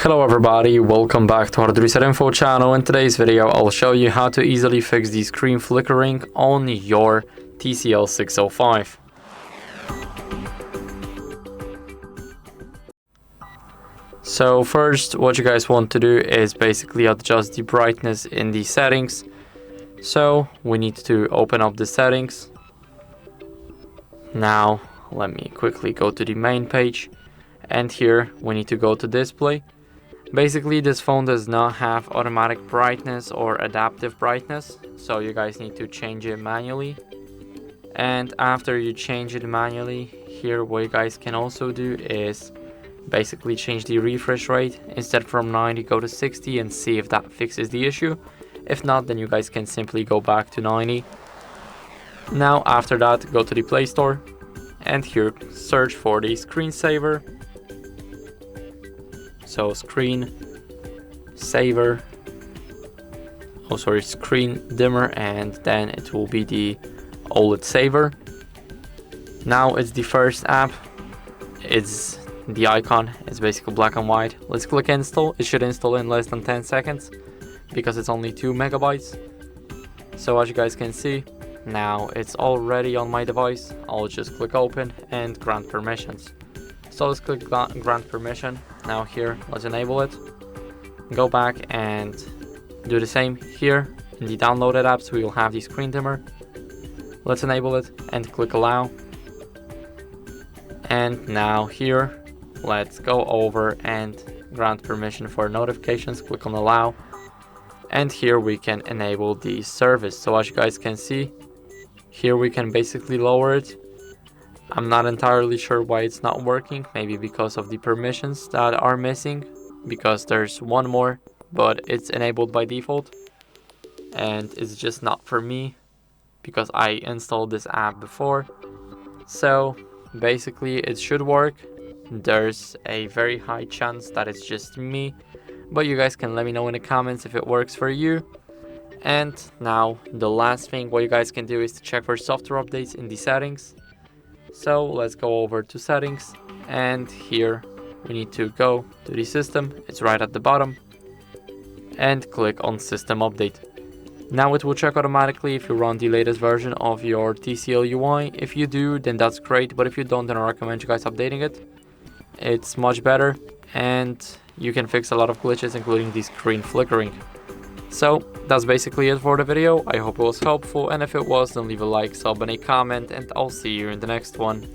Hello everybody, welcome back to How to Reset Info channel. In today's video I'll show you how to easily fix the screen flickering on your TCL 605. So first, what you guys want to do is basically adjust the brightness in the settings. So we need to open up the settings. Now let me quickly go to the main page, and here we need to go to display. Basically, this phone does not have automatic brightness or adaptive brightness, so you guys need to change it manually. And after you change it manually, here what you guys can also do is basically change the refresh rate. Instead from 90, go to 60 and see if that fixes the issue. If not, then you guys can simply go back to 90. Now after that, go to the Play Store and here search for the screensaver. So screen dimmer, and then it will be the OLED saver. Now it's the first app. It's the icon, it's basically black and white. Let's click install. It should install in less than 10 seconds because it's only 2 megabytes. So as you guys can see, now it's already on my device. I'll just click open and grant permissions. So let's click grant permission. Now here, let's enable it. Go back and do the same here. In the downloaded apps, we will have the screen dimmer. Let's enable it and click allow. And now here, let's go over and grant permission for notifications. Click on allow. And here we can enable the service. So as you guys can see, here we can basically lower it. I'm not entirely sure why it's not working, maybe because of the permissions that are missing, because there's one more, but it's enabled by default, and it's just not for me because I installed this app before. So basically it should work. There's a very high chance that it's just me, but you guys can let me know in the comments if it works for you. And now the last thing what you guys can do is to check for software updates in the settings. So let's go over to settings, and here we need to go to the system. It's right at the bottom, and click on system update. Now it will check automatically if you run the latest version of your TCL UI. If you do, then that's great, but if you don't, then I recommend you guys updating it. It's much better and you can fix a lot of glitches, including the screen flickering. So that's basically it for the video. I hope it was helpful, and if it was, then leave a like, sub and a comment, and I'll see you in the next one.